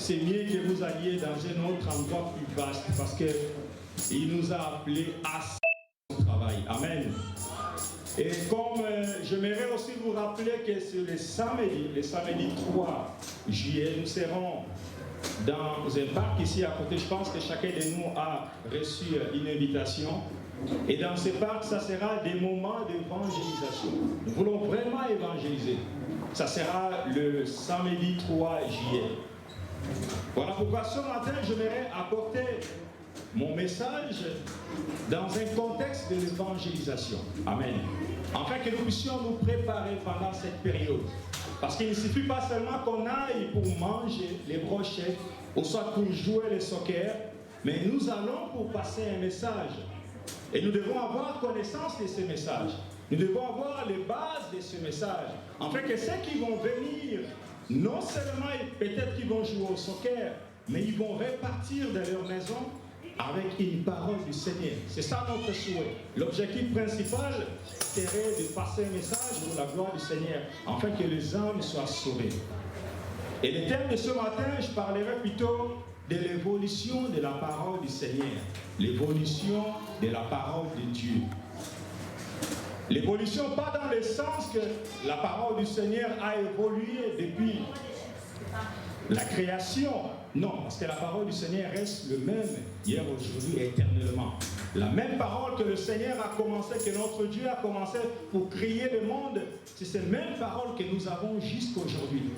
c'est mieux que vous alliez dans un autre endroit plus vaste parce qu'il nous a appelés à son travail. Amen. Et comme j'aimerais aussi vous rappeler que sur le samedi 3 juillet, nous serons dans un parc ici à côté. Je pense que chacun de nous a reçu une invitation. Et dans ce parc, ça sera des moments d'évangélisation. Nous voulons vraiment évangéliser. Ça sera le samedi 3 juillet. Voilà pourquoi ce matin, j'aimerais apporter mon message dans un contexte de l'évangélisation. Amen. Afin que nous puissions nous préparer pendant cette période. Parce qu'il ne suffit pas seulement qu'on aille pour manger les brochettes, ou soit pour jouer le soccer, mais nous allons pour passer un message. Et nous devons avoir connaissance de ce message. Nous devons avoir les bases de ce message. Afin que ceux qui vont venir, non seulement peut-être qu'ils vont jouer au soccer, mais ils vont repartir de leur maison avec une parole du Seigneur. C'est ça notre souhait. L'objectif principal serait de passer un message pour la gloire du Seigneur, afin que les âmes soient sauvées. Et le thème de ce matin, je parlerai plutôt de l'évolution de la parole du Seigneur. L'évolution de la parole de Dieu. L'évolution, pas dans le sens que la parole du Seigneur a évolué depuis la création. Non, parce que la parole du Seigneur reste le même hier, aujourd'hui et éternellement. La même parole que le Seigneur a commencé, que notre Dieu a commencé pour créer le monde, c'est cette même parole que nous avons jusqu'à aujourd'hui.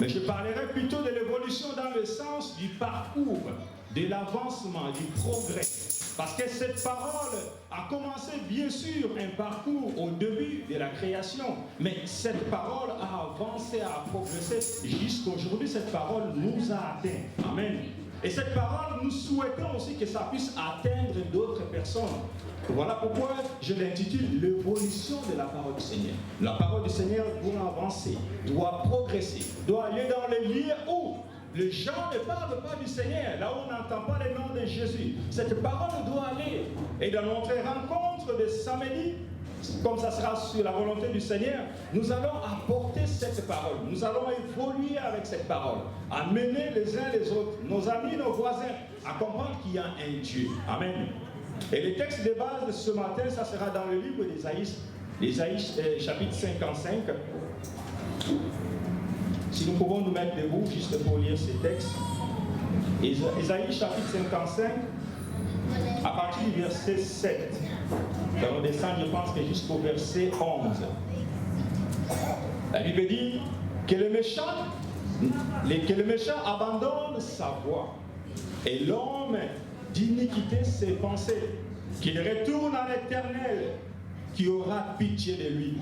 Mais je parlerai plutôt de l'évolution dans le sens du parcours, de l'avancement, du progrès. Parce que cette parole a commencé bien sûr un parcours au début de la création, mais cette parole a avancé, a progressé jusqu'à aujourd'hui. Cette parole nous a atteints. Amen. Et cette parole, nous souhaitons aussi que ça puisse atteindre d'autres personnes. Voilà pourquoi je l'intitule l'évolution de la parole du Seigneur. La parole du Seigneur doit avancer, doit progresser, doit aller dans les lieux où les gens ne parlent pas du Seigneur, là où on n'entend pas le nom de Jésus. Cette parole doit aller. Et dans notre rencontre de samedi, comme ça sera sur la volonté du Seigneur, nous allons apporter cette parole. Nous allons évoluer avec cette parole. Amener les uns les autres, nos amis, nos voisins, à comprendre qu'il y a un Dieu. Amen. Et le texte de base de ce matin, ça sera dans le livre d'Ésaïe, chapitre 55. Si nous pouvons nous mettre debout juste pour lire ces textes. Ésaïe chapitre 55, à partir du verset 7. On descend, je pense, que jusqu'au verset 11. La Bible dit que le méchant abandonne sa voie et l'homme d'iniquité ses pensées, qu'il retourne à l'Éternel qui aura pitié de lui.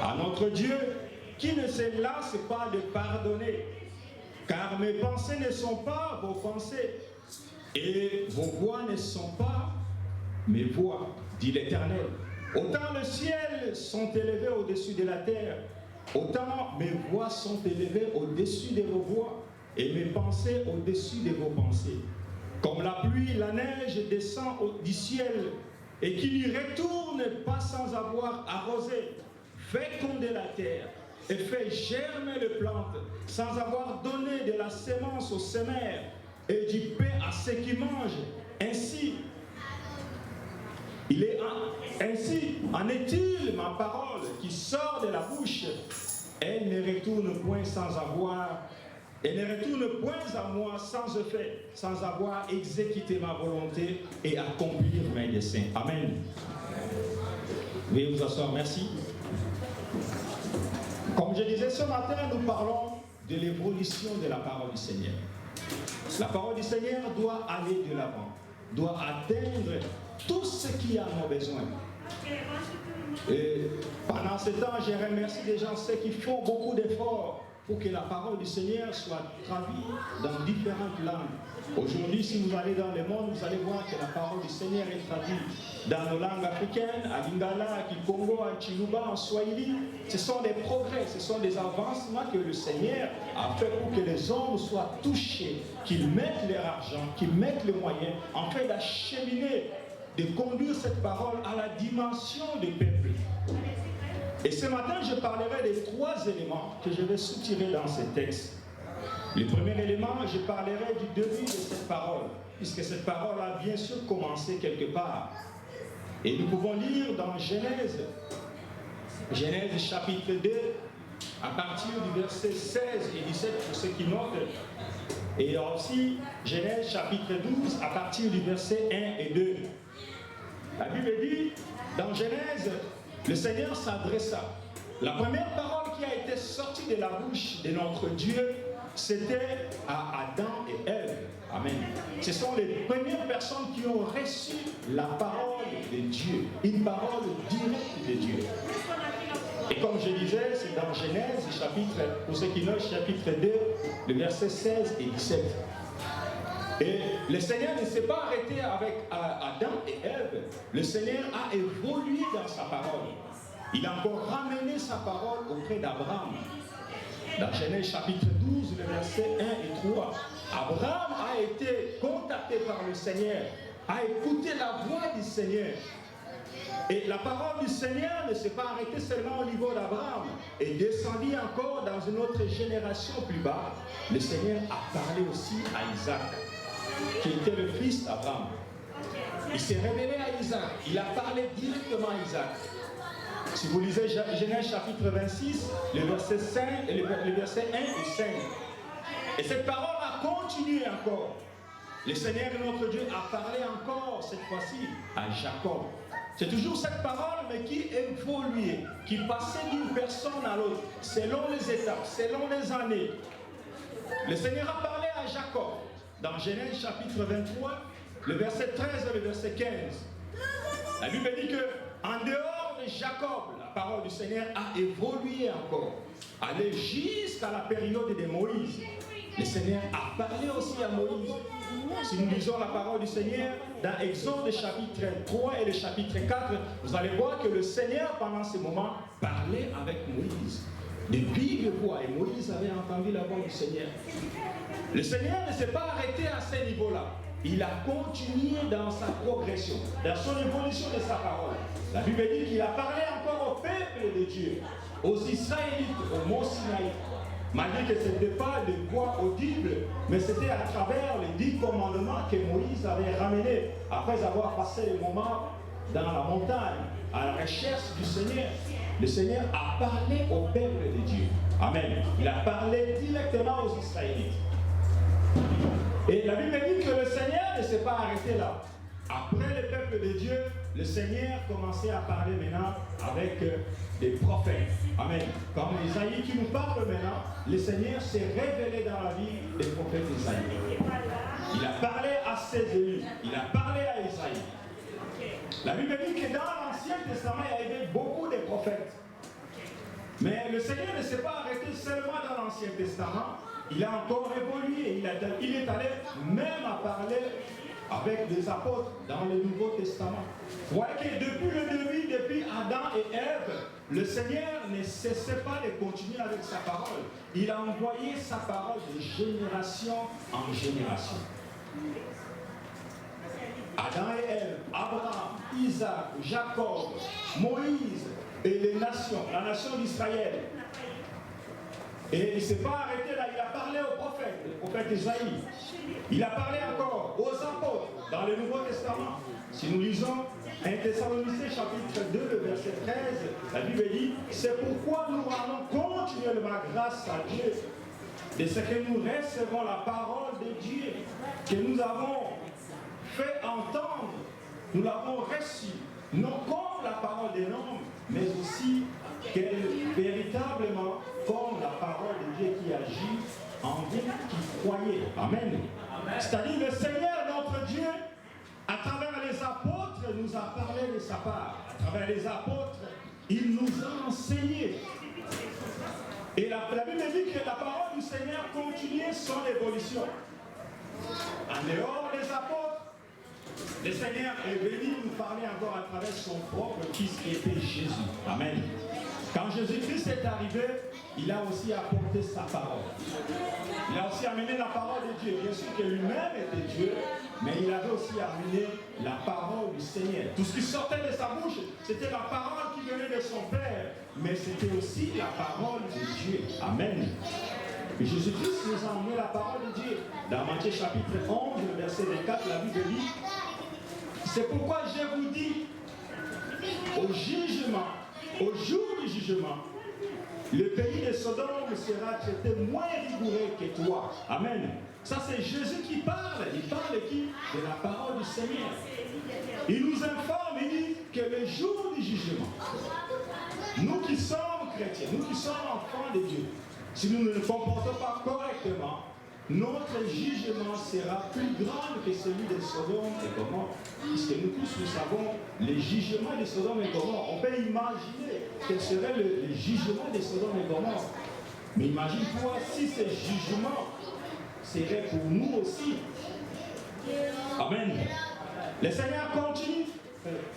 À notre Dieu qui ne se lasse pas de pardonner, car mes pensées ne sont pas vos pensées, et vos voix ne sont pas mes voix, dit l'Éternel. Autant le ciel sont élevés au-dessus de la terre, autant mes voix sont élevées au-dessus de vos voix, et mes pensées au-dessus de vos pensées. Comme la pluie, la neige descend du ciel, et qui n'y retourne pas sans avoir arrosé, féconder la terre, et fait germer les plantes, sans avoir donné de la sémence aux semeurs, et du pain à ceux qui mangent. Ainsi en est-il ma parole qui sort de la bouche. Elle ne retourne point à moi sans effet, sans avoir exécuté ma volonté et accomplir mes desseins. Amen. Veuillez vous asseoir, merci. Comme je disais ce matin, nous parlons de l'évolution de la parole du Seigneur. La parole du Seigneur doit aller de l'avant, doit atteindre tout ce qui en a besoin. Et pendant ce temps, je remercie des gens, ceux qui font beaucoup d'efforts pour que la parole du Seigneur soit traduite dans différentes langues. Aujourd'hui, si vous allez dans le monde, vous allez voir que la parole du Seigneur est traduite dans nos langues africaines, à Lingala, à Kikongo, à Chiluba, en Swahili. Ce sont des progrès, ce sont des avancements que le Seigneur a fait pour que les hommes soient touchés, qu'ils mettent leur argent, qu'ils mettent les moyens, en fait d'acheminer, de conduire cette parole à la dimension du peuple. Et ce matin, je parlerai des 3 éléments que je vais soutirer dans ce texte. Le premier élément, je parlerai du début de cette parole, puisque cette parole a bien sûr commencé quelque part. Et nous pouvons lire dans Genèse chapitre 2, à partir du verset 16 et 17 pour ceux qui notent, et aussi Genèse chapitre 12 à partir du verset 1 et 2. La Bible dit, dans Genèse, le Seigneur s'adressa. La première parole qui a été sortie de la bouche de notre Dieu, c'était à Adam et Ève. Amen. Ce sont les premières personnes qui ont reçu la parole de Dieu, une parole directe de Dieu. Et comme je disais, c'est dans Genèse, chapitre, pour ceux qui notent, chapitre 2, le verset 16 et 17. Et le Seigneur ne s'est pas arrêté avec Adam et Ève. Le Seigneur a évolué dans sa parole. Il a encore ramené sa parole auprès d'Abraham. Dans Genèse chapitre 12, le verset 1 et 3, Abraham a été contacté par le Seigneur, a écouté la voix du Seigneur. Et la parole du Seigneur ne s'est pas arrêtée seulement au niveau d'Abraham, et descendit encore dans une autre génération plus bas. Le Seigneur a parlé aussi à Isaac, qui était le fils d'Abraham. Il s'est révélé à Isaac, il a parlé directement à Isaac. Si vous lisez Genèse chapitre 26, le verset 5 et le verset 1 et 5. Et cette parole a continué encore. Le Seigneur notre Dieu a parlé encore cette fois-ci à Jacob. C'est toujours cette parole, mais qui évoluait, qui passait d'une personne à l'autre, selon les étapes, selon les années. Le Seigneur a parlé à Jacob dans Genèse chapitre 23, le verset 13 et le verset 15. La Bible dit que en dehors de Jacob, la parole du Seigneur a évolué encore, allé jusqu'à la période de Moïse. Le Seigneur a parlé aussi à Moïse. Si nous lisons la parole du Seigneur dans Exode chapitre 3 et le chapitre 4, vous allez voir que le Seigneur pendant ce moment parlait avec Moïse. De vive voix, et Moïse avait entendu la voix du Seigneur. Le Seigneur ne s'est pas arrêté à ce niveau-là. Il a continué dans sa progression, dans son évolution de sa parole. La Bible dit qu'il a parlé encore au peuple de Dieu, aux Israélites, au mont Sinaï. Malgré que ce n'était pas de voix audible, mais c'était à travers les 10 commandements que Moïse avait ramenés après avoir passé le moment dans la montagne à la recherche du Seigneur. Le Seigneur a parlé au peuple de Dieu. Amen. Il a parlé directement aux Israélites. Et la Bible dit que le Seigneur ne s'est pas arrêté là. Après le peuple de Dieu, le Seigneur commençait à parler maintenant avec des prophètes. Amen. Comme Isaïe qui nous parle maintenant, le Seigneur s'est révélé dans la vie des prophètes d'Isaïe. Il a parlé à ses élus. Il a parlé à Isaïe. La Bible dit que dans l'Ancien Testament, il y avait beaucoup de prophètes. Mais le Seigneur ne s'est pas arrêté seulement dans l'Ancien Testament. Il a encore évolué. Il est allé même à parler avec des apôtres dans le Nouveau Testament. Vous voyez que depuis le début, depuis Adam et Ève, le Seigneur ne cessait pas de continuer avec sa parole. Il a envoyé sa parole de génération en génération. Adam et Ève, Abraham, Isaac, Jacob, Moïse et les nations, la nation d'Israël. Et il ne s'est pas arrêté là, il a parlé aux prophètes, le prophète Isaïe. Il a parlé encore aux apôtres dans le Nouveau Testament. Si nous lisons 1 Thessaloniciens chapitre 2, le verset 13, la Bible dit, c'est pourquoi nous rendons continuellement grâce à Dieu de ce que nous recevons la parole de Dieu, que nous avons fait entendre, nous l'avons reçue, non comme la parole des hommes, mais aussi qu'elle véritablement comme la parole de Dieu qui agit en vous qui croyez. Amen. C'est-à-dire le Seigneur, notre Dieu, à travers les apôtres, nous a parlé de sa part. À travers les apôtres, il nous a enseigné. Et la Bible dit que la parole du Seigneur continue son évolution. En dehors des apôtres, le Seigneur est venu nous parler encore à travers son propre Fils qui était Jésus. Amen. Quand Jésus-Christ est arrivé, il a aussi apporté sa parole. Il a aussi amené la parole de Dieu. Bien sûr que lui-même était Dieu, mais il avait aussi amené la parole du Seigneur. Tout ce qui sortait de sa bouche, c'était la parole qui venait de son Père, mais c'était aussi la parole de Dieu. Amen. Et Jésus-Christ nous a emmené la parole de Dieu. Dans Matthieu chapitre 11, verset 24, la Bible dit, c'est pourquoi je vous dis, au jugement, au jour du jugement, le pays de Sodome sera traité moins rigoureux que toi. Amen. Ça c'est Jésus qui parle. Il parle qui? De la parole du Seigneur. Il nous informe, il dit que le jour du jugement, nous qui sommes chrétiens, nous qui sommes enfants de Dieu, si nous ne nous comportons pas correctement, notre jugement sera plus grand que celui de Sodome et Gomorrhe. Puisque nous tous, nous savons les jugements de Sodome et Gomorrhe. On peut imaginer quel serait le jugement de Sodome et Gomorrhe. Mais imagine-toi si ces jugements seraient pour nous aussi. Amen. Le Seigneur continue.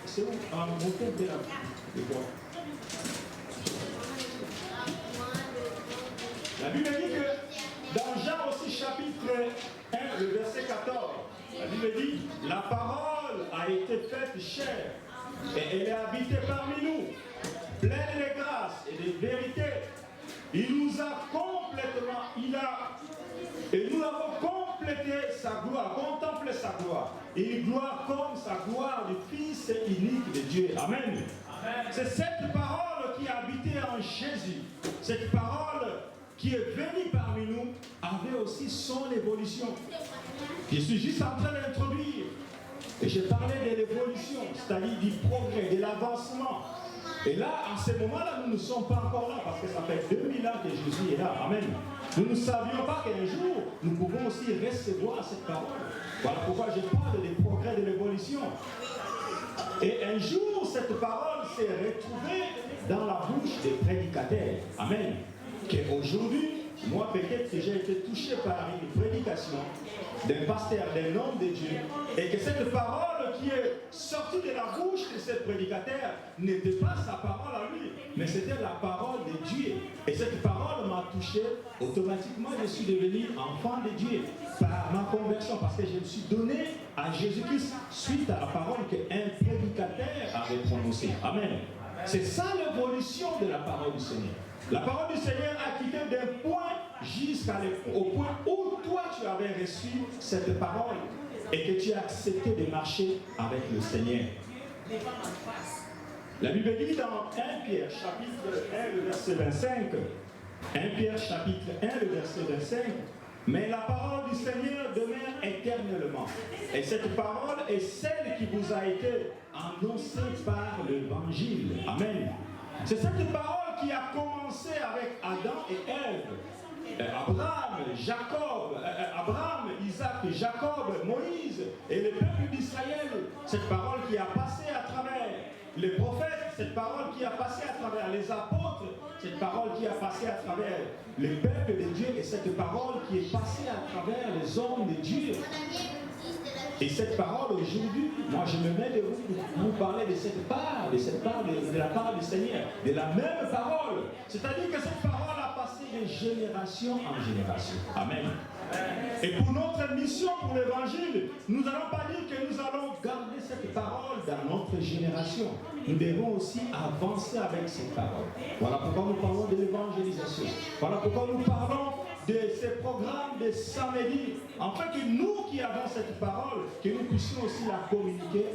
C'est où? Mon père est là. La Bible dit que dans Jean aussi chapitre 1, le verset 14, la Bible dit, la parole a été faite chair et elle est habitée parmi nous, pleine de grâce et de vérité. Il nous a complètement, et nous avons complété sa gloire, contemplé sa gloire. Une gloire comme sa gloire du Fils unique de Dieu. Amen. C'est cette parole qui a habité en Jésus. Cette parole qui est venue parmi nous avait aussi son évolution. Je suis juste en train d'introduire. Et je parlais de l'évolution, c'est-à-dire du progrès, de l'avancement. Et là, en ce moment-là, nous ne sommes pas encore là, parce que ça fait 2000 ans que Jésus est là. Amen. Nous ne savions pas qu'un jour, nous pouvons aussi recevoir cette parole. Voilà pourquoi je parle des progrès de l'évolution. Et un jour, cette parole s'est retrouvée dans la bouche des prédicateurs. Amen. Qu'aujourd'hui, moi peut-être que j'ai été touché par une prédication d'un pasteur, d'un homme de Dieu, et que cette parole qui est sortie de la bouche de ce prédicateur n'était pas sa parole à lui, mais c'était la parole de Dieu. Et cette parole m'a touché, automatiquement je suis devenu enfant de Dieu par ma conversion, parce que je me suis donné à Jésus-Christ suite à la parole qu'un prédicateur avait prononcée. Amen. C'est ça l'évolution de la parole du Seigneur. La parole du Seigneur a quitté d'un point jusqu'au point où toi tu avais reçu cette parole et que tu as accepté de marcher avec le Seigneur. La Bible dit dans 1 Pierre chapitre 1 le verset 25, 1 Pierre chapitre 1 le verset 25, mais la parole du Seigneur demeure éternellement. Et cette parole est celle qui vous a été annoncée par l'évangile. Amen. C'est cette parole qui a commencé avec Adam et Ève, Abraham, Isaac, Jacob, Moïse et le peuple d'Israël. Cette parole qui a passé à travers les prophètes, cette parole qui a passé à travers les apôtres, cette parole qui a passé à travers le peuple de Dieu et cette parole qui est passée à travers les hommes de Dieu. Et cette parole aujourd'hui, moi je me mets de vous parler de cette part, de la part du Seigneur, de la même parole. C'est-à-dire que cette parole a passé de génération en génération. Amen. Et pour notre mission, pour l'évangile, nous n'allons pas dire que nous allons garder cette parole dans notre génération. Nous devons aussi avancer avec cette parole. Voilà pourquoi nous parlons de l'évangélisation. Voilà pourquoi nous parlons de ces programmes de samedi, afin que nous qui avons cette parole, que nous puissions aussi la communiquer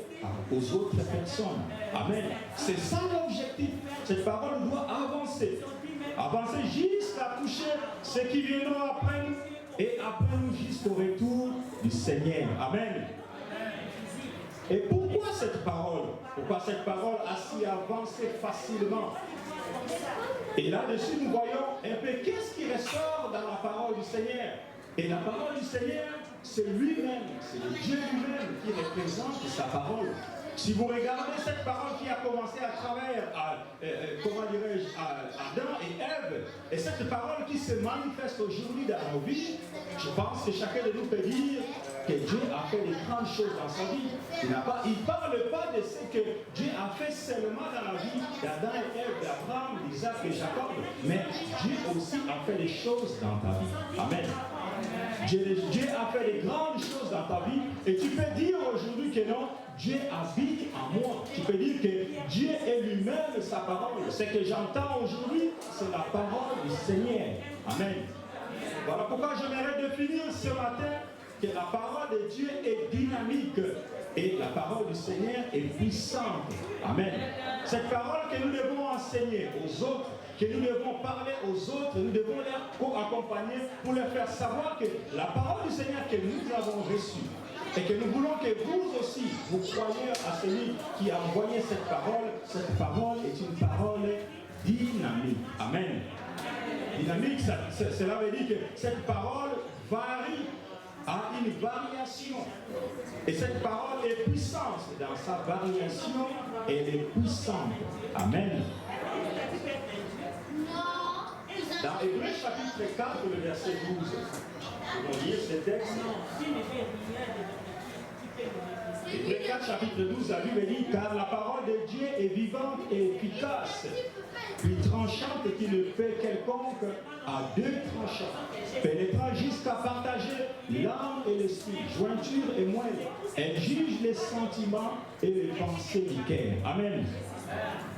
aux autres personnes. Amen. C'est ça l'objectif. Cette parole doit avancer. Avancer jusqu'à toucher ceux qui viendront après nous et après nous jusqu'au retour du Seigneur. Amen. Et pourquoi cette parole? Pourquoi cette parole a si avancé facilement? Et là-dessus, nous voyons un peu qu'est-ce qui ressort dans la parole du Seigneur. Et la parole du Seigneur, c'est lui-même, c'est le Dieu lui-même qui représente sa parole. Si vous regardez cette parole qui a commencé à travers, comment dirais-je, Adam et Ève, et cette parole qui se manifeste aujourd'hui dans nos vies, je pense que chacun de nous peut dire que Dieu a fait de grandes choses dans sa vie. Il ne parle pas de ce que Dieu a fait seulement dans la vie d'Adam et Ève, d'Abraham, d'Isaac et Jacob, mais Dieu aussi a fait des choses dans ta vie. Amen. Dieu a fait de grandes choses dans ta vie et tu peux dire aujourd'hui que non, Dieu habite en moi. Tu peux dire que Dieu est lui-même sa parole. Ce que j'entends aujourd'hui, c'est la parole du Seigneur. Amen. Voilà pourquoi j'aimerais définir ce matin que la parole de Dieu est dynamique et la parole du Seigneur est puissante. Amen. Cette parole que nous devons enseigner aux autres, que nous devons parler aux autres, nous devons les accompagner pour leur faire savoir que la parole du Seigneur que nous avons reçue et que nous voulons que vous aussi, vous croyez à celui qui a envoyé cette parole est une parole dynamique. Amen. Dynamique, cela veut dire que cette parole varie, a une variation. Et cette parole est puissante. Dans sa variation, elle est puissante. Amen. Dans Hébreux chapitre 4, le verset 12, nous allons lire ce texte. Hébreux 4, chapitre 12, la Bible dit, car la parole de Dieu est vivante et efficace, plus tranchante qu'il ne fait quelconque à deux tranchants, pénétrant jusqu'à partager l'âme et l'esprit, jointure et moelle. Elle juge les sentiments et les pensées du cœur. Amen.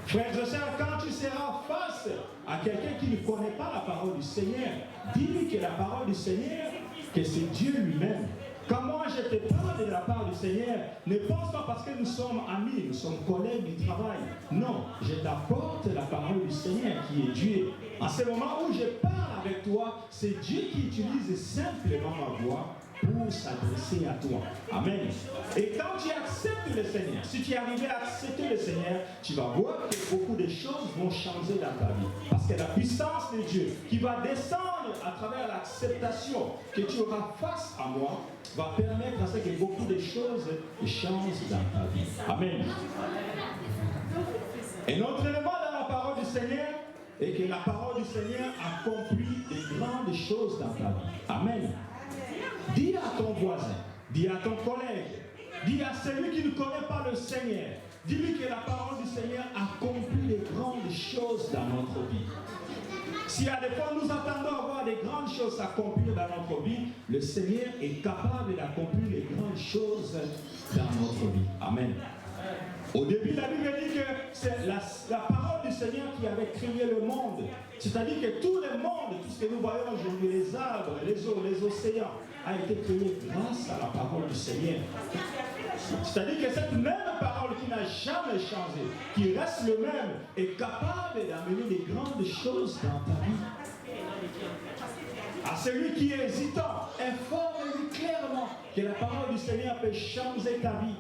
Frères et sœurs, quand tu seras face à quelqu'un qui ne connaît pas la parole du Seigneur, dis-lui que la parole du Seigneur, que c'est Dieu lui-même. Quand moi je te parle de la part du Seigneur, ne pense pas parce que nous sommes amis, nous sommes collègues du travail. Non, je t'apporte la parole du Seigneur qui est Dieu. En ce moment où je parle avec toi, c'est Dieu qui utilise simplement ma voix pour s'adresser à toi. Amen. Et quand tu acceptes le Seigneur, si tu es arrivé à accepter le Seigneur, tu vas voir que beaucoup de choses vont changer dans ta vie. Parce que la puissance de Dieu qui va descendre à travers l'acceptation que tu auras face à moi, va permettre à ce que beaucoup de choses changent dans ta vie. Amen. Et notre élément dans la parole du Seigneur est que la parole du Seigneur accomplit de grandes choses dans ta vie. Amen. Dis à ton voisin, dis à ton collègue, dis à celui qui ne connaît pas le Seigneur, dis-lui que la parole du Seigneur accomplit de grandes choses dans notre vie. Si à des fois nous attendons à voir des grandes choses s'accomplir dans notre vie, le Seigneur est capable d'accomplir les grandes choses dans notre vie. Amen. Au début, la Bible dit que c'est la parole du Seigneur qui avait créé le monde. C'est-à-dire que tout le monde, tout ce que nous voyons aujourd'hui, les arbres, les eaux, les océans, a été créé grâce à la parole du Seigneur. C'est-à-dire que cette même parole qui n'a jamais changé, qui reste le même, est capable d'amener des grandes choses dans ta vie. À celui qui est hésitant, informe-lui clairement que la parole du Seigneur peut changer ta vie,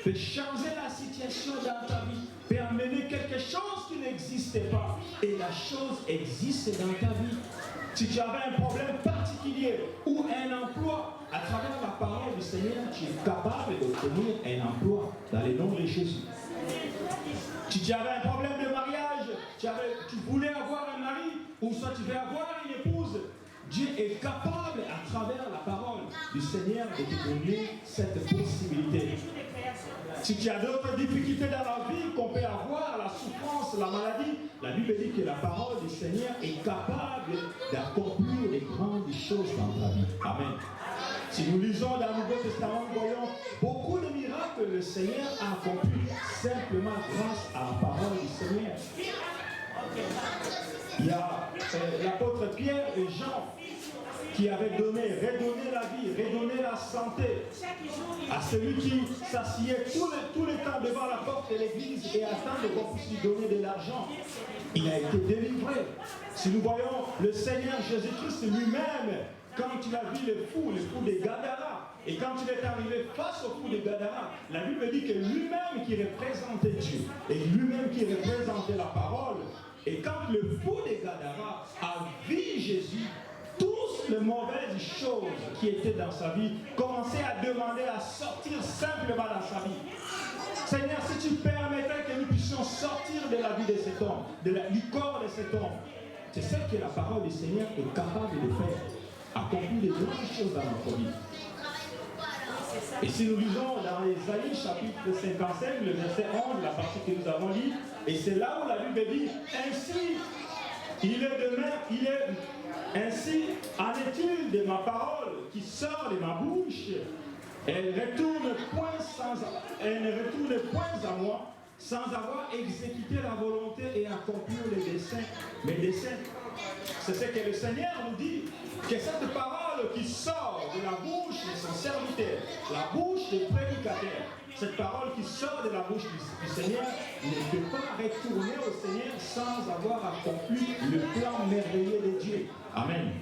peut changer la situation dans ta vie, peut amener quelque chose qui n'existait pas. Et la chose existe dans ta vie. Si tu avais un problème particulier ou un emploi, à travers la parole du Seigneur, tu es capable d'obtenir un emploi dans le nom de Jésus. Si tu avais un problème de mariage, tu voulais avoir un mari, ou soit tu veux avoir une épouse, Dieu est capable, à travers la parole du Seigneur, de te donner cette possibilité. Si tu as d'autres difficultés dans la vie qu'on peut avoir, la souffrance, la maladie, la Bible dit que la parole du Seigneur est capable d'accomplir les grandes choses dans ta vie. Amen. Si nous lisons dans le Nouveau Testament, nous voyons beaucoup de miracles que le Seigneur a accompli simplement grâce à la parole du Seigneur. Il y a l'apôtre Pierre et Jean qui avaient redonné la vie, redonné la santé à celui qui s'assied tout le temps devant la porte de l'église et attend qu'on puisse lui donner de l'argent. Il a été délivré. Si nous voyons le Seigneur Jésus-Christ lui-même, quand il a vu le fou de Gadara, et quand il est arrivé face au fou de Gadara, la Bible dit que lui-même qui représentait Dieu, et lui-même qui représentait la parole, et quand le fou de Gadara a vu Jésus, toutes les mauvaises choses qui étaient dans sa vie commençaient à demander à sortir simplement dans sa vie. Seigneur, si tu permettais que nous puissions sortir de la vie de cet homme, du corps de cet homme, c'est ce que la parole du Seigneur est capable de faire, accomplir de grandes choses dans notre vie. Et si nous lisons dans Ésaïe chapitre 55, le verset 11, la partie que nous avons lue, et c'est là où la Bible dit, ainsi ainsi en est-il de ma parole qui sort de ma bouche, elle ne retourne point à moi sans avoir exécuté la volonté et accompli mes desseins. C'est ce que le Seigneur nous dit, que cette parole qui sort de la bouche de son serviteur, la bouche des prédicateurs, cette parole qui sort de la bouche du Seigneur ne peut pas retourner au Seigneur sans avoir accompli le plan merveilleux de Dieu. Amen.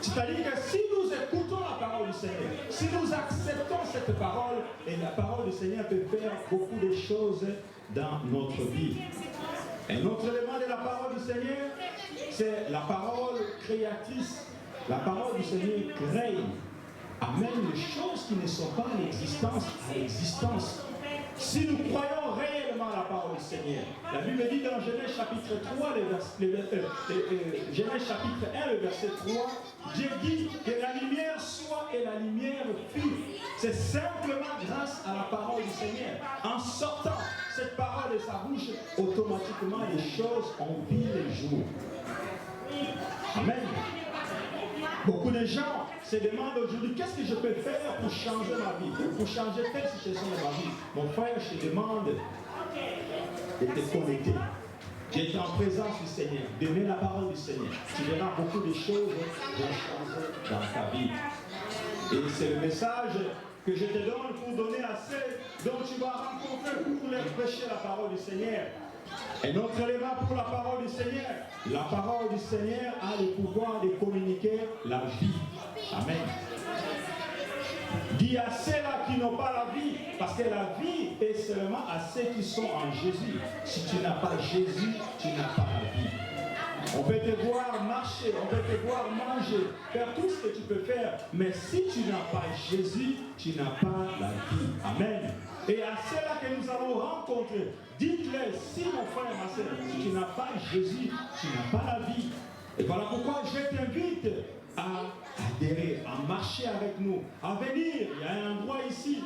C'est-à-dire que si nous écoutons la parole du Seigneur, si nous acceptons cette parole, et la parole du Seigneur peut faire beaucoup de choses dans notre vie. Un autre élément de la parole du Seigneur, c'est la parole créatrice. La parole du Seigneur crée, amène les choses qui ne sont pas en existence à l'existence. Si nous croyons réellement la parole du Seigneur, la Bible dit dans Genèse chapitre 3, Genèse chapitre 1, le verset 3, Dieu dit que la lumière soit et la lumière fut. C'est simplement grâce à la parole du Seigneur. En sortant cette parole de sa bouche, automatiquement les choses ont vu le jour. Amen. Beaucoup de gens se demandent aujourd'hui, qu'est-ce que je peux faire pour changer ma vie, pour changer telle situation de ma vie. Mon frère, je te demande de te connecter, d'être en présence du Seigneur, d'aimer la parole du Seigneur. Tu verras beaucoup de choses vont changer dans ta vie. Et c'est le message que je te donne pour donner à ceux dont tu vas rencontrer pour leur prêcher la parole du Seigneur. Un autre élément pour la parole du Seigneur, la parole du Seigneur a le pouvoir de communiquer la vie. Amen. Dis à ceux-là qui n'ont pas la vie, parce que la vie est seulement à ceux qui sont en Jésus. Si tu n'as pas Jésus, tu n'as pas la vie. On peut te voir marcher, on peut te voir manger, faire tout ce que tu peux faire, mais si tu n'as pas Jésus, tu n'as pas la vie. Amen. Et à ceux-là que nous allons rencontrer, dites-leur, si mon frère, ma soeur, si tu n'as pas Jésus, tu n'as pas la vie. Et voilà pourquoi je t'invite à adhérer, à marcher avec nous, à venir. Il y a un endroit ici,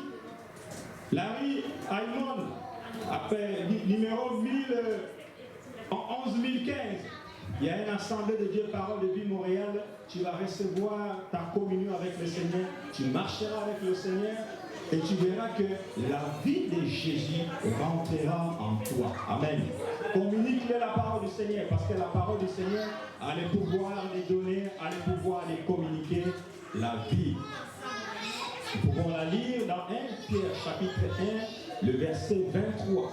la rue Aymon, après numéro 11015. Il y a une assemblée de Dieu, Parole de Vie Montréal. Tu vas recevoir ta communion avec le Seigneur. Tu marcheras avec le Seigneur. Et tu verras que la vie de Jésus rentrera en toi. Amen. Communique-le la parole du Seigneur. Parce que la parole du Seigneur a le pouvoir de donner, a le pouvoir de communiquer la vie. Nous pouvons la lire dans 1 Pierre chapitre 1, le verset 23.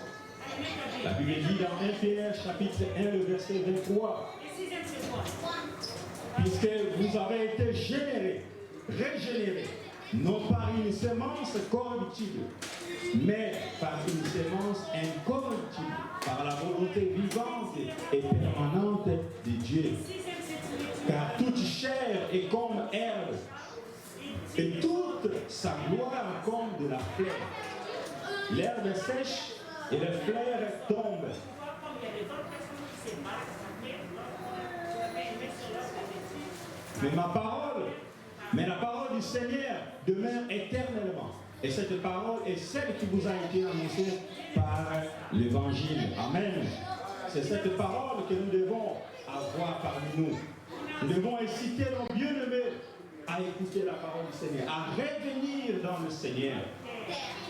La Bible dit dans 1 Pierre chapitre 1, le verset 23. Puisque vous avez été générés, régénérés, non par une semence corruptible, mais par une semence incorruptible, par la volonté vivante et permanente de Dieu. Car toute chair est comme herbe, et toute sa gloire comme de la fleur. L'herbe sèche et les fleurs tombent. Mais la parole du Seigneur demeure éternellement. Et cette parole est celle qui vous a été annoncée par l'Évangile. Amen. C'est cette parole que nous devons avoir parmi nous. Nous devons inciter nos bien-aimés à écouter la parole du Seigneur, à revenir dans le Seigneur.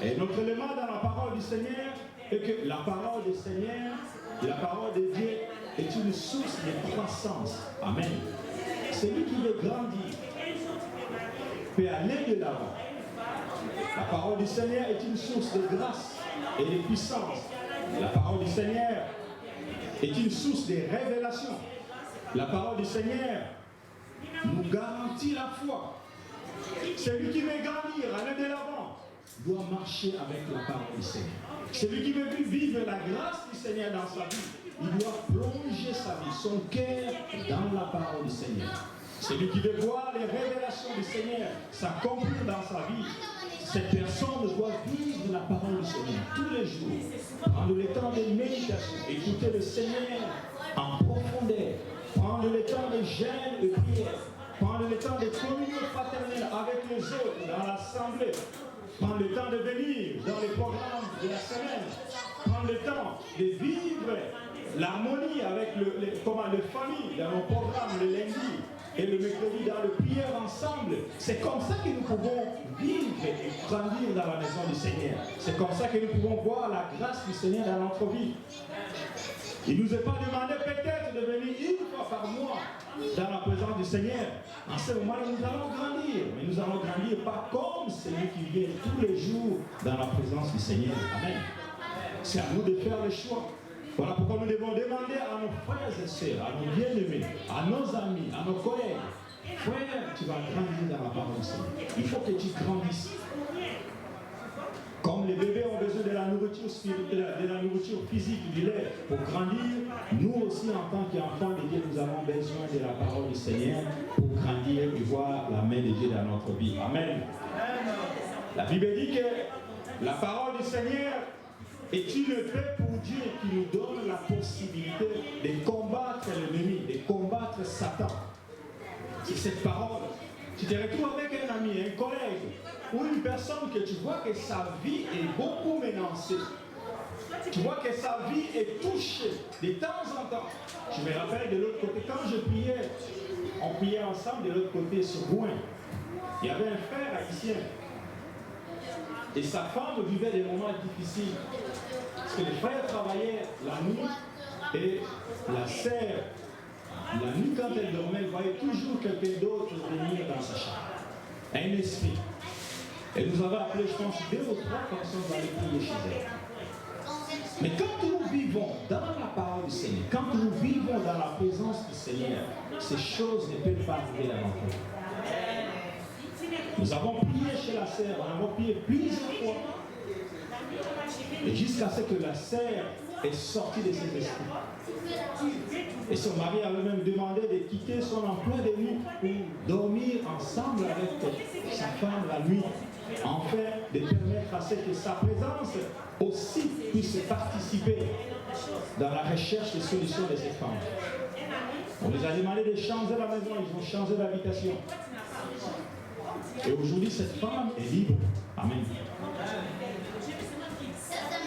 Et notre élément dans la parole du Seigneur est que la parole du Seigneur, la parole de Dieu est une source de croissance. Amen. Celui qui veut grandir peut aller de l'avant. La parole du Seigneur est une source de grâce et de puissance. La parole du Seigneur est une source de révélation. La parole du Seigneur nous garantit la foi. Celui qui veut grandir, aller de l'avant, doit marcher avec la parole du Seigneur. Celui qui veut vivre la grâce du Seigneur dans sa vie, il doit plonger sa vie, son cœur dans la parole du Seigneur. Celui qui veut voir les révélations du Seigneur s'accomplir dans sa vie, cette personne doit vivre la parole du Seigneur tous les jours. Prendre le temps de méditation, écouter le Seigneur en profondeur. Prendre le temps de jeûne et prière. Prendre le temps de communion fraternelle avec les autres dans l'assemblée. Prendre le temps de venir dans les programmes de la semaine. Prendre le temps de vivre l'harmonie avec les familles dans nos programmes le lundi. et le mercredi dans le prière ensemble. C'est comme ça que nous pouvons vivre et grandir dans la maison du Seigneur. C'est comme ça que nous pouvons voir la grâce du Seigneur dans notre vie. Il ne nous est pas demandé peut-être de venir une fois par mois dans la présence du Seigneur. En ce moment, nous allons grandir. Mais nous allons grandir pas comme celui qui vient tous les jours dans la présence du Seigneur. Amen. C'est à nous de faire le choix. Voilà pourquoi nous devons demander à nos frères et sœurs, à nos bien-aimés, à nos amis, à nos collègues. Frère, tu vas grandir dans la parole du Seigneur. Il faut que tu grandisses. Comme les bébés ont besoin de la nourriture spirituelle, de la nourriture physique, du lait, pour grandir, nous aussi en tant qu'enfants de Dieu, nous avons besoin de la parole du Seigneur pour grandir et voir la main de Dieu dans notre vie. Amen. La Bible dit que la parole du Seigneur est une paix pour Dieu qui nous donne la possibilité de combattre l'ennemi, de combattre Satan. C'est cette parole. Tu te retrouves avec un ami, un collègue, ou une personne que tu vois que sa vie est beaucoup menacée. Tu vois que sa vie est touchée de temps en temps. Je me rappelle de l'autre côté, quand je priais, on priait ensemble de l'autre côté sur Rouen. Il y avait un frère haïtien. Et sa femme vivait des moments difficiles. Parce que le frère travaillait la nuit et la sœur, la nuit quand elle dormait, elle voyait toujours quelqu'un d'autre venir dans sa chambre. Un esprit. Elle nous avait appelé, je pense, 2 ou 3 personnes pour aller prier chez elle. Mais quand nous vivons dans la parole du Seigneur, quand nous vivons dans la présence du Seigneur, ces choses ne peuvent pas arriver dans notre vie. Nous avons prié chez la sœur, on a prié plusieurs fois. Et jusqu'à ce que la sœur est sortie de ses esprits. Et son mari avait même demandé de quitter son emploi de nuit pour dormir ensemble avec sa femme la nuit. Enfin, de permettre à ce que sa présence aussi puisse participer dans la recherche des solutions de cette femme. On les a demandé de changer la maison, ils ont changé d'habitation. Et aujourd'hui, cette femme est libre. Amen.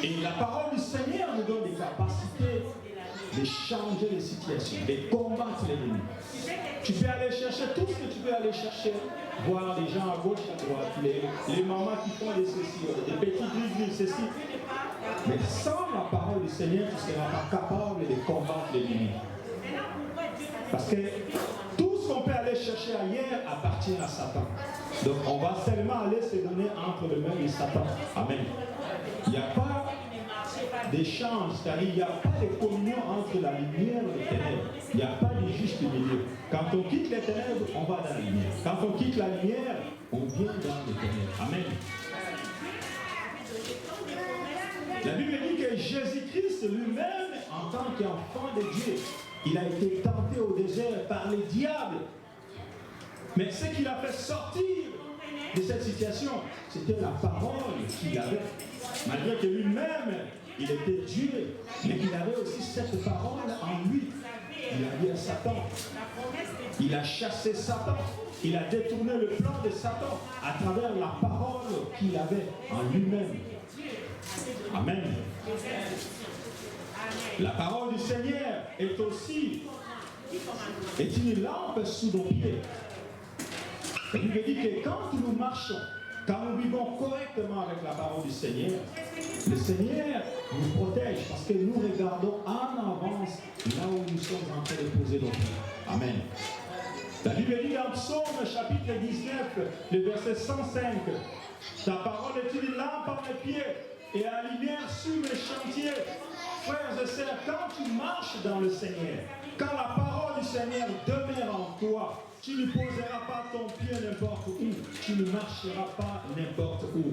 Et la parole du Seigneur nous donne des capacités de changer les situations, de combattre l'ennemi. Tu peux aller chercher tout ce que tu peux aller chercher, voir les gens à gauche, à droite, les mamans qui font des ceci, des petites églises, ceci. Mais sans la parole du Seigneur, tu ne seras pas capable de combattre l'ennemi. Parce que tout ce qu'on peut aller chercher ailleurs appartient à Satan. Donc on va seulement aller se donner entre les mains de Satan. Amen. Il n'y a pas d'échange, c'est-à-dire il n'y a pas de communion entre la lumière et les ténèbres. Il n'y a pas de juste milieu. Quand on quitte les ténèbres, on va dans la lumière. Quand on quitte la lumière, on vient dans les ténèbres. Amen. La Bible dit que Jésus-Christ lui-même, en tant qu'enfant de Dieu, il a été tenté au désert par les diables. Mais ce qu'il a fait sortir de cette situation, c'était la parole qu'il avait. Malgré que lui-même, il était Dieu, mais il avait aussi cette parole en lui. Il a dit à Satan, il a chassé Satan, il a détourné le plan de Satan à travers la parole qu'il avait en lui-même. Amen. La parole du Seigneur est aussi une lampe sous nos pieds. La Bible dit que quand nous marchons, quand nous vivons correctement avec la parole du Seigneur, le Seigneur nous protège parce que nous regardons en avance là où nous sommes en train de poser nos pieds. Amen. La Bible dit dans Psaume chapitre 19, le verset 105, ta parole est une lampe à mes pieds et à la lumière sur mes chantiers. Frères et sœurs, quand tu marches dans le Seigneur, quand la parole du Seigneur demeure en toi, tu ne poseras pas ton pied n'importe où, tu ne marcheras pas n'importe où.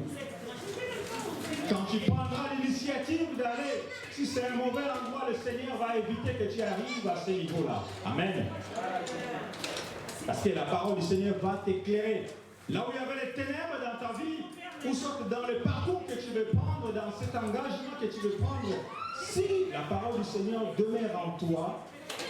Quand tu prendras l'initiative d'aller, si c'est un mauvais endroit, le Seigneur va éviter que tu arrives à ce niveau-là. Amen. Parce que la parole du Seigneur va t'éclairer. Là où il y avait les ténèbres dans ta vie, ou soit dans le parcours que tu veux prendre, dans cet engagement que tu veux prendre, si la parole du Seigneur demeure en toi,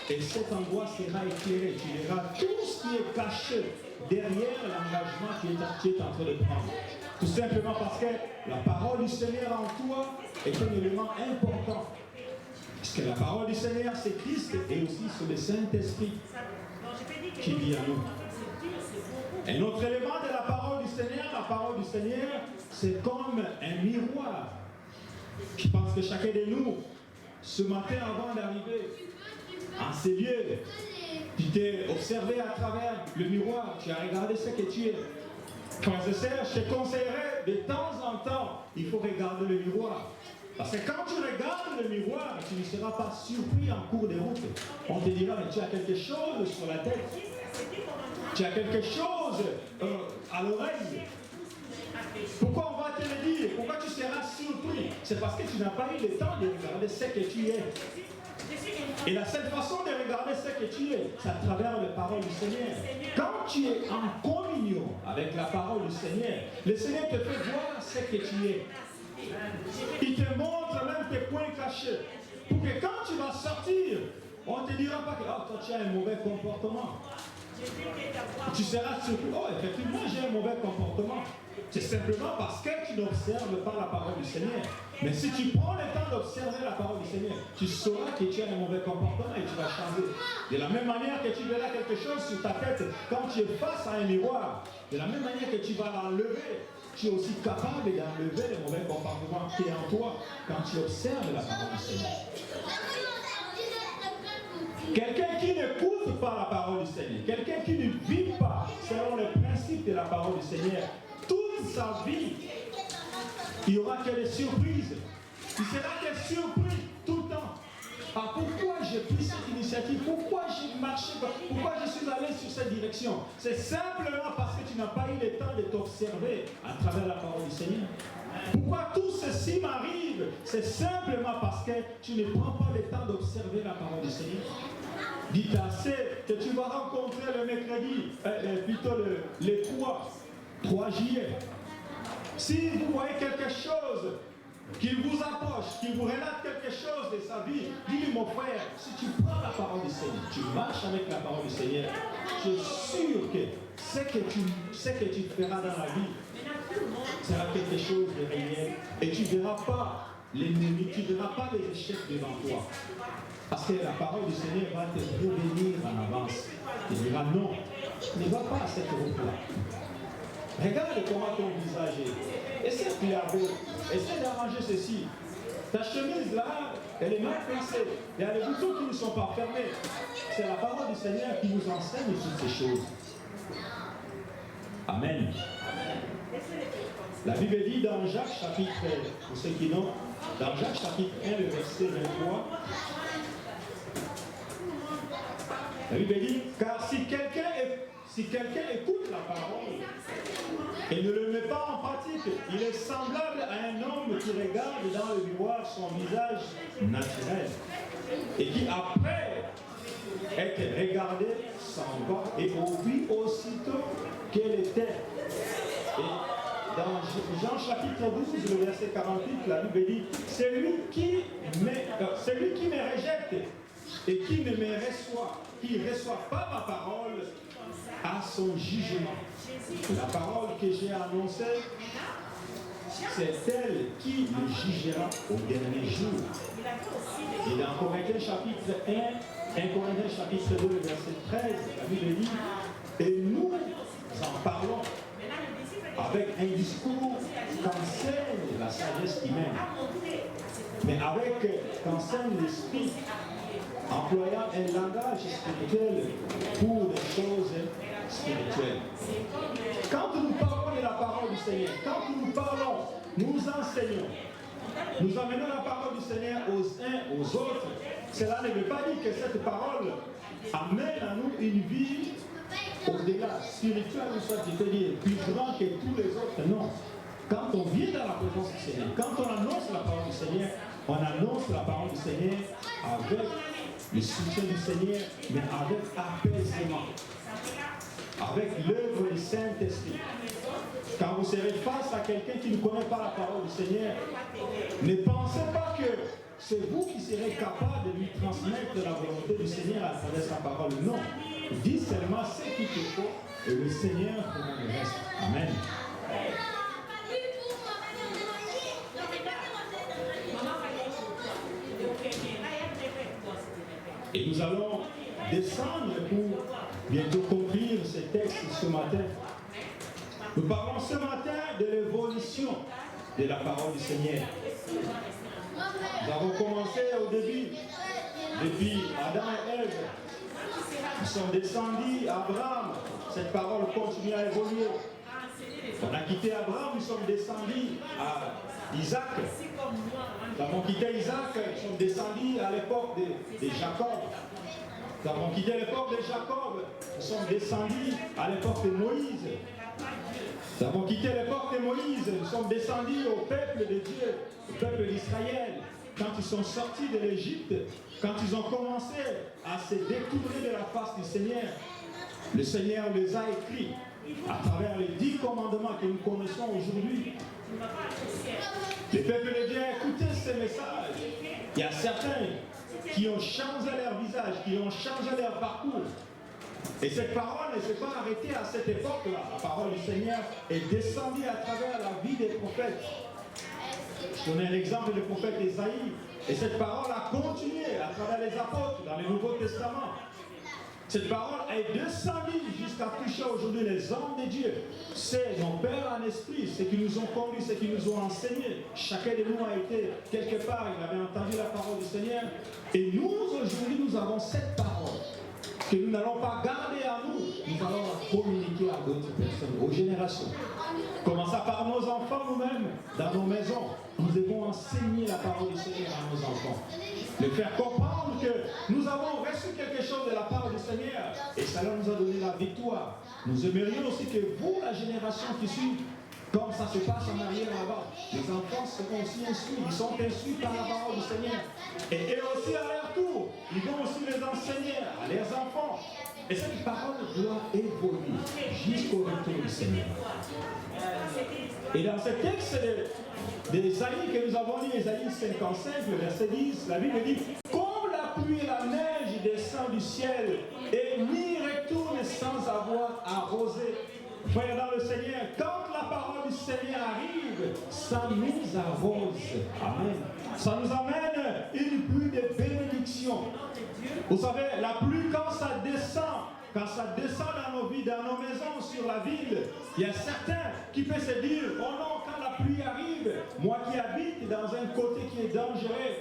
et cet endroit sera éclairé, tu verras tout ce qui est caché derrière l'engagement qui est en train de prendre. Tout simplement parce que la parole du Seigneur en toi est un élément important. Parce que la parole du Seigneur, c'est Christ et aussi c'est le Saint-Esprit. qui vit en nous. Un autre élément de la parole du Seigneur, c'est comme un miroir. Je pense que chacun de nous, ce matin avant d'arriver en ces lieux, tu t'es observé à travers le miroir, tu as regardé ce que tu es. Frères et sœurs, je te conseillerais de temps en temps, il faut regarder le miroir. Parce que quand tu regardes le miroir, tu ne seras pas surpris en cours de route. On te dira, mais tu as quelque chose sur la tête. Tu as quelque chose à l'oreille. Pourquoi on va te le dire? Pourquoi tu seras surpris? C'est parce que tu n'as pas eu le temps de regarder ce que tu es. Et la seule façon de regarder ce que tu es, c'est à travers les paroles du Seigneur. Quand tu es en communion avec la parole du Seigneur, le Seigneur te fait voir ce que tu es. Il te montre même tes points cachés. Pour que quand tu vas sortir, on ne te dira pas que toi tu as un mauvais comportement. Tu seras surpris. Oh, effectivement, j'ai un mauvais comportement. C'est simplement parce que tu n'observes pas la parole du Seigneur. Mais si tu prends le temps d'observer la parole du Seigneur, tu sauras que tu as un mauvais comportement et tu vas changer. De la même manière que tu verras quelque chose sur ta tête quand tu es face à un miroir, de la même manière que tu vas l'enlever, tu es aussi capable d'enlever le mauvais comportement qui est en toi quand tu observes la parole du Seigneur. Quelqu'un qui n'écoute pas la parole du Seigneur, quelqu'un qui ne vit pas selon les principes de la parole du Seigneur, toute sa vie, il n'y aura que des surprises. Il sera que surpris tout le temps. Ah, pourquoi j'ai pris cette initiative? Pourquoi j'ai marché? Pourquoi je suis allé sur cette direction? C'est simplement parce que tu n'as pas eu le temps de t'observer à travers la parole du Seigneur. Pourquoi tout ceci m'arrive? C'est simplement parce que tu ne prends pas le temps d'observer la parole du Seigneur. Dites assez que tu vas rencontrer le mercredi, plutôt le 3 juillet. Si vous voyez quelque chose qu'il vous approche, qu'il vous relate quelque chose de sa vie, dis-lui mon frère, si tu prends la parole du Seigneur, tu marches avec la parole du Seigneur, je suis sûr que ce que tu feras dans la vie sera quelque chose de réel. Et tu ne verras pas l'ennemi, tu ne verras pas les échecs devant toi. Parce que la parole du Seigneur va te revenir en avance. Il dira non, ne va pas à cette route-là. Regarde comment ton visage est. Essaie de regarder, essaie d'arranger ceci. Ta chemise là, elle est mal placée. Il y a des boutons qui ne sont pas fermés. C'est la parole du Seigneur qui nous enseigne toutes ces choses. Amen. La Bible dit dans Jacques chapitre, pour ceux qui n'ont, dans Jacques chapitre 1, le verset 23, la Bible dit, car si quelqu'un écoute la parole et ne le met pas en pratique, il est semblable à un homme qui regarde dans le miroir son visage naturel et qui, après être regardé, s'en va et oublie aussitôt qu'elle était. Et dans Jean chapitre 12, le verset 48, la Bible dit, celui qui me rejette et qui ne me reçoit, qui ne reçoit pas ma parole, a son jugement. La parole que j'ai annoncée, c'est elle qui le jugera au dernier jour. Et dans Corinthiens chapitre 1 Corinthiens chapitre 2, verset 13, la Bible dit, et nous en parlons avec un discours qu'enseigne la sagesse humaine, mais qu'enseigne l'esprit, employant un langage spirituel pour des choses spirituelles. Quand nous parlons de la parole du Seigneur, quand nous parlons, nous enseignons, nous amenons la parole du Seigneur aux uns aux autres, cela ne veut pas dire que cette parole amène à nous une vie au-delà, spirituelle, c'est-à-dire plus grand que tous les autres. Non. Quand on vient dans la présence du Seigneur, quand on annonce la parole du Seigneur, on annonce la parole du Seigneur avec le soutien du Seigneur, mais avec apaisement, avec l'œuvre du Saint-Esprit. Quand vous serez face à quelqu'un qui ne connaît pas la parole du Seigneur, ne pensez pas que c'est vous qui serez capable de lui transmettre la volonté du Seigneur à travers sa parole. Non. Dis seulement ce qu'il te faut et le Seigneur fera le reste. Amen. Et nous allons descendre pour bientôt conclure ces textes ce matin. Nous parlons ce matin de l'évolution de la parole du Seigneur. Nous avons commencé au début, depuis Adam et Ève. Nous sommes descendus à Abraham. Cette parole continue à évoluer. On a quitté Abraham, nous sommes descendus à Isaac. Nous avons quitté Isaac, nous sommes descendus à l'époque de Jacob. Nous avons quitté l'époque de Jacob, nous sommes descendus à l'époque de Moïse. Nous avons quitté l'époque de Moïse, nous sommes descendus au peuple de Dieu, au peuple d'Israël. Quand ils sont sortis de l'Égypte, quand ils ont commencé à se détourner de la face du Seigneur, le Seigneur les a écrits à travers les 10 commandements que nous connaissons aujourd'hui. Le peuple de Dieu a écouté ces messages. Il y a certains qui ont changé leur visage, qui ont changé leur parcours. Et cette parole ne s'est pas arrêtée à cette époque-là. La parole du Seigneur est descendue à travers la vie des prophètes. Je donne un exemple du prophète Ésaïe. Et cette parole a continué à travers les apôtres dans le Nouveau Testament. Cette parole est descendue jusqu'à toucher aujourd'hui les hommes de Dieu. C'est nos pères en esprit, ceux qui nous ont conduits, ceux qui nous ont enseignés. Chacun de nous a été quelque part, il avait entendu la parole du Seigneur. Et nous, aujourd'hui, nous avons cette parole que nous n'allons pas garder à nous, nous allons la communiquer à d'autres personnes, aux générations. Commençons par nos enfants nous-mêmes, dans nos maisons. Nous devons enseigner la parole du Seigneur à nos enfants. Le faire comprendre que nous avons reçu quelque chose de la part du Seigneur et cela nous a donné la victoire. Nous aimerions aussi que vous, la génération qui suit, comme ça se passe en arrière là-bas, les enfants seront aussi instruits, ils sont instruits par la parole du Seigneur. Et eux aussi à leur tour, ils vont aussi les enseigner à leurs enfants. Et cette parole doit évoluer jusqu'au retour du Seigneur. Et dans ce texte d'Ésaïe que nous avons lu, Ésaïe 55, le verset 10, la Bible dit « Comme la pluie et la neige descendent du ciel et n'y retournent sans avoir arrosé. » Frère dans le Seigneur, quand la parole du Seigneur arrive, ça nous arrose. Amen. Ça nous amène une pluie de bénédiction. Vous savez, la pluie, quand ça descend dans nos vies, dans nos maisons, sur la ville, il y a certains qui peuvent se dire, oh non, quand la pluie arrive, moi qui habite dans un côté qui est dangereux,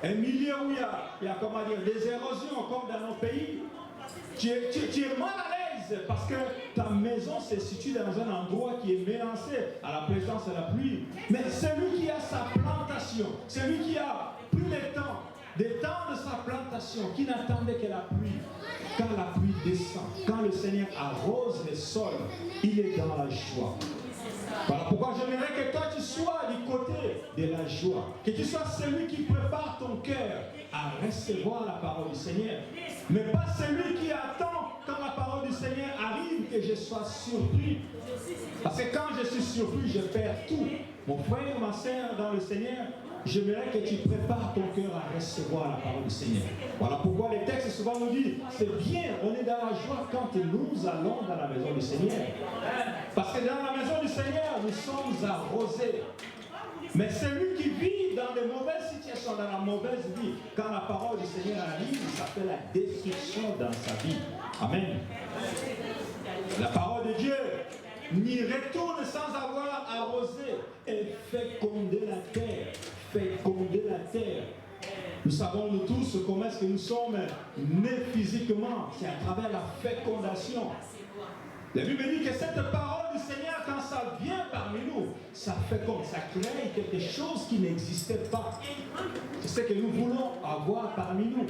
un milieu où il y a comment dire, des érosions comme dans nos pays, tu es mal à l'aise parce que ta maison se situe dans un endroit qui est mélangé à la présence de la pluie. Mais celui qui a sa plantation, celui qui a pris le temps de sa plantation, qui n'attendait que la pluie, quand la pluie descend, quand le Seigneur arrose le sol, il est dans la joie. Voilà pourquoi j'aimerais que toi tu sois du côté de la joie, que tu sois celui qui prépare ton cœur à recevoir la parole du Seigneur, mais pas celui qui attend quand la parole du Seigneur arrive que je sois surpris. Parce que quand je suis surpris, je perds tout. Mon frère, ma soeur dans le Seigneur, j'aimerais que tu prépares ton cœur à recevoir la parole du Seigneur. Voilà pourquoi les textes souvent nous disent, c'est bien, on est dans la joie quand nous allons dans la maison du Seigneur. Parce que dans la maison du Seigneur, nous sommes arrosés. Mais celui qui vit dans de mauvaises situations, dans la mauvaise vie, quand la parole du Seigneur arrive, ça fait la destruction dans sa vie. Amen. La parole de Dieu n'y retourne sans avoir arrosé et féconder la terre. Féconder la terre. Nous savons nous tous comment est-ce que nous sommes nés physiquement. C'est à travers la fécondation. La Bible dit que cette parole du Seigneur, quand ça vient parmi nous, ça féconde, ça crée quelque chose qui n'existait pas. C'est ce que nous voulons avoir parmi nous.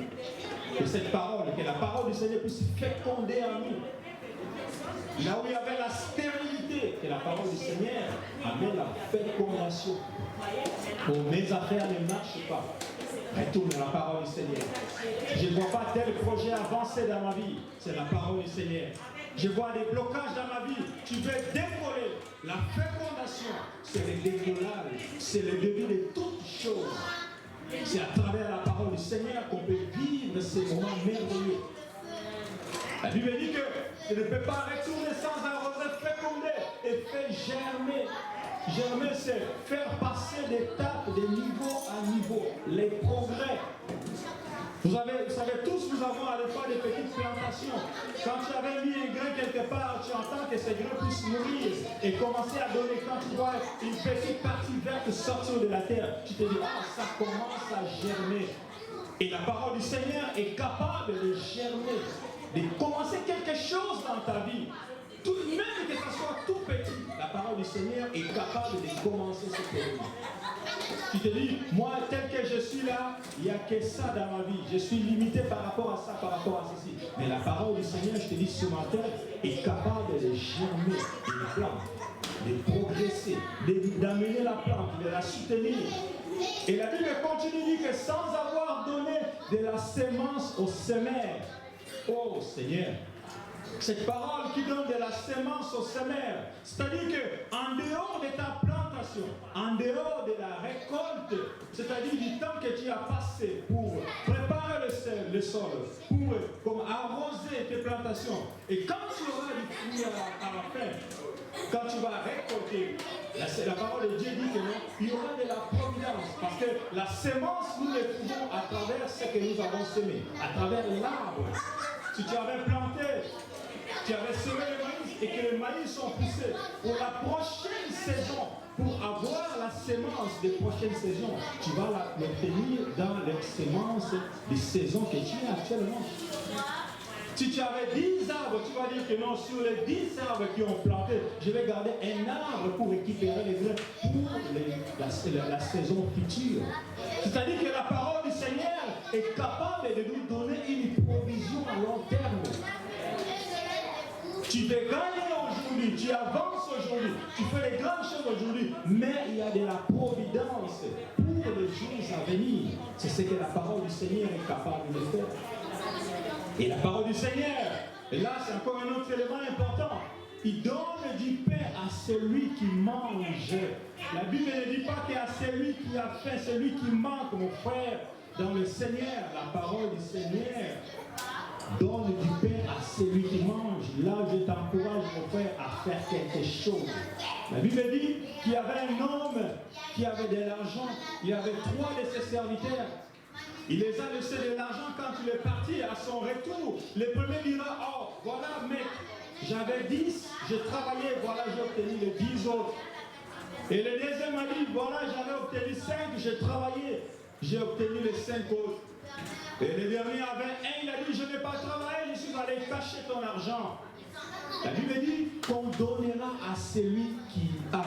Que cette parole, que la parole du Seigneur puisse féconder en nous. Là où il y avait la stérilité, que la parole du Seigneur amène la fécondation. Pour mes affaires ne marchent pas. Retourne à la parole du Seigneur. Je ne vois pas tel projet avancer dans ma vie. C'est la parole du Seigneur. Je vois des blocages dans ma vie. Tu veux décoller. La fécondation, c'est le décollage. C'est le début de toutes choses. C'est à travers la parole du Seigneur qu'on peut vivre ces moments merveilleux. La Bible dit que tu ne peux pas retourner sans arroser, féconder et faire germer. Germer, c'est faire passer d'étape de niveau à niveau, les progrès. Vous savez tous, nous avons à l'époque des petites plantations. Quand tu avais mis un grain quelque part, tu entends que ces grains puissent mourir et commencer à donner. Quand tu vois une petite partie verte sortir de la terre, tu te dis, ah, ça commence à germer. Et la parole du Seigneur est capable de germer, de commencer quelque chose dans ta vie. Tout, même que ce soit tout petit, la parole du Seigneur est capable de commencer ce pays. Tu te dis, moi tel que je suis là, il n'y a que ça dans ma vie. Je suis limité par rapport à ça, par rapport à ceci. Mais la parole du Seigneur, je te dis ce matin, est capable de germer une plante, de progresser, d'amener la plante, de la soutenir. Et la Bible continue de dire que sans avoir donné de la sémence au semeur, oh Seigneur, cette parole qui donne de la sémence au semeur, c'est-à-dire qu'en dehors de ta plantation, en dehors de la récolte, c'est-à-dire du temps que tu as passé pour préparer le sol, pour arroser tes plantations, et quand tu auras du fruit à la fin, quand tu vas récolter, la parole de Dieu dit que non, il y aura de la providence, parce que la sémence, nous le trouvons à travers ce que nous avons semé, à travers l'arbre. Si tu avais planté, tu avais semé le maïs et que les maïs sont poussés pour la prochaine saison, pour avoir la sémence des prochaines saisons, tu vas l'obtenir dans les sémences des saisons que tu as actuellement. Si tu avais 10 arbres, tu vas dire que non, sur les 10 arbres qui ont planté, je vais garder un arbre pour récupérer les grains pour la saison future. C'est-à-dire que la parole du Seigneur est capable de nous donner une provision à long terme. Tu veux gagner aujourd'hui, tu avances aujourd'hui, tu fais les grandes choses aujourd'hui, mais il y a de la providence pour les jours à venir. C'est ce que la parole du Seigneur est capable de faire. Et la parole du Seigneur, et là c'est encore un autre élément important, il donne du pain à celui qui mange. La Bible ne dit pas qu'à celui qui a faim, celui qui manque, mon frère, dans le Seigneur. La parole du Seigneur donne du pain à celui qui mange. Là, je t'encourage, mon frère, à faire quelque chose. La Bible dit qu'il y avait un homme qui avait de l'argent. Il y avait 3 de ses serviteurs. Il les a laissés de l'argent quand il est parti. À son retour, le premier dira, oh, voilà, mec, j'avais 10, j'ai travaillé, voilà, j'ai obtenu les 10 autres. Et le deuxième a dit, voilà, j'avais obtenu 5, j'ai travaillé, j'ai obtenu les 5 autres. Et le dernier avait 1, il a dit, je n'ai pas travaillé, je suis allé cacher ton argent. La Bible dit qu'on donnera à celui qui a.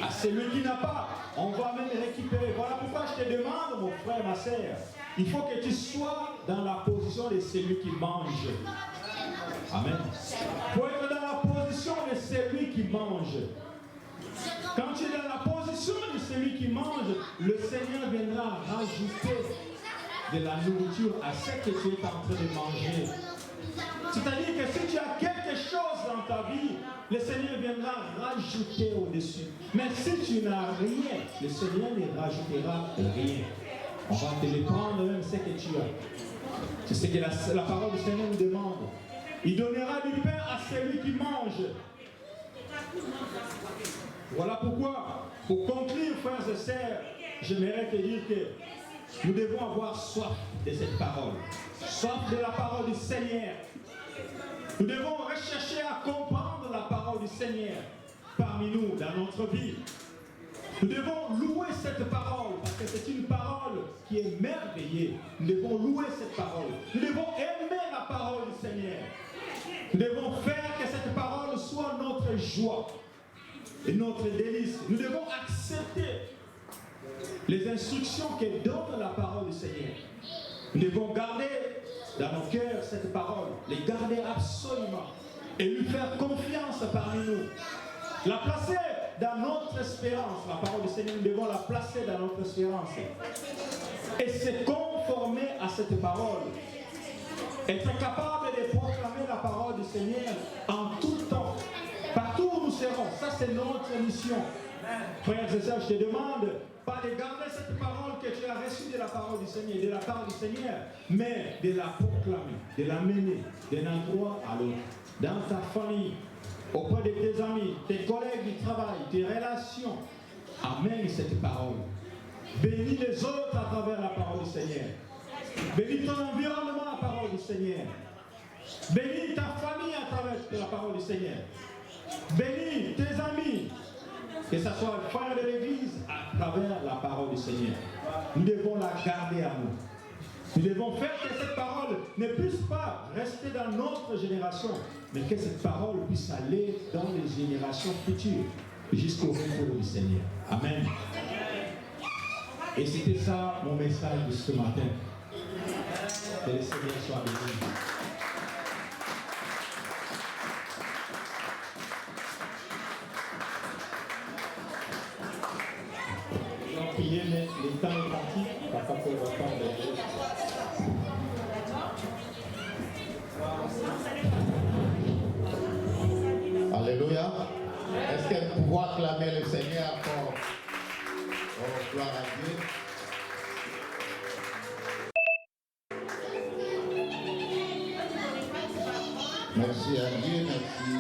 À celui qui n'a pas, on va même récupérer. Voilà pourquoi je te demande, mon frère, ma sœur, il faut que tu sois dans la position de celui qui mange. Amen. Pour être dans la position de celui qui mange. Quand tu es dans la position de celui qui mange, le Seigneur viendra rajouter de la nourriture à ce que tu es en train de manger. C'est-à-dire que si tu as quelque chose dans ta vie, le Seigneur viendra rajouter au-dessus. Mais si tu n'as rien, le Seigneur ne rajoutera rien. On va te le prendre même ce que tu as. C'est ce que la parole du Seigneur nous demande. Il donnera du pain à celui qui mange. Voilà pourquoi, pour conclure, frères et sœurs, j'aimerais te dire que nous devons avoir soif de cette parole. Soif de la parole du Seigneur. Nous devons rechercher à comprendre la parole du Seigneur parmi nous, dans notre vie. Nous devons louer cette parole, parce que c'est une parole qui est merveilleuse. Nous devons louer cette parole. Nous devons aimer la parole du Seigneur. Nous devons faire que cette parole soit notre joie et notre délice. Nous devons accepter les instructions que donne la parole du Seigneur. Nous devons garder dans nos cœurs cette parole, les garder absolument et lui faire confiance parmi nous. La placer dans notre espérance. La parole du Seigneur, nous devons la placer dans notre espérance. Et se conformer à cette parole. Être capable de proclamer la parole du Seigneur en tout temps. Partout où nous serons. Ça, c'est notre mission. Frères et sœurs, je te demande pas de garder cette parole que tu as reçue de la parole du Seigneur, de la part du Seigneur, mais de la proclamer, de la mener d'un endroit à l'autre, dans ta famille, auprès de tes amis, tes collègues du travail, tes relations. Amène cette parole. Bénis les autres à travers la parole du Seigneur. Bénis ton environnement à la parole du Seigneur. Bénis ta famille à travers la parole du Seigneur. Bénis tes amis, que ce soit le frère de l'Église, à travers la parole du Seigneur. Nous devons la garder à nous. Nous devons faire que cette parole ne puisse pas rester dans notre génération, mais que cette parole puisse aller dans les générations futures, jusqu'au retour du Seigneur. Amen. Et c'était ça mon message de ce matin. Que le Seigneur soit béni. Nous allons prier, mais le temps est parti. Papa peut reprendre. Alléluia. Est-ce qu'elle peut pouvoir clamer le Seigneur pour gloire à Dieu? Merci à Dieu, merci.